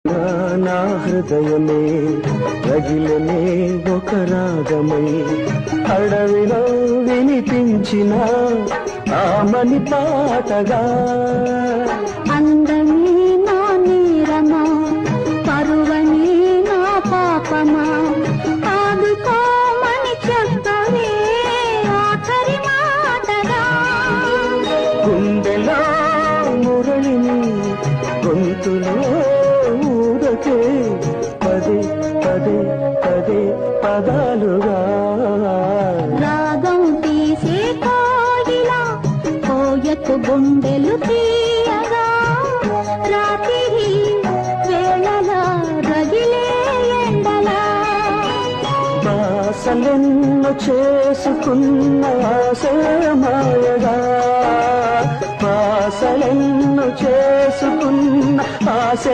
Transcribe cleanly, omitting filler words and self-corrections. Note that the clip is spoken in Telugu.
నా హృదయమే రగిలనే ఒక రాగమై అడవిలో వినిపించిన ఆమని పాటగా అందమే నా నీరమా పరువని నా పాపమా ఆదుకోమని చెప్పవే ఆఖరి మాటగా గుండెలో మురళిని గొంతులో ఊరకే పదే పదే పదే పదాలుగా రాగం తీసే కోయిలా కోయకు గుండెలు తీయగా రాత్రి వేళలా రగిలే ఎండలా బాసలెన్ను చేసుకున్న ఆశమాయగా బాసలెన్ను చేసుకున్న ఆశ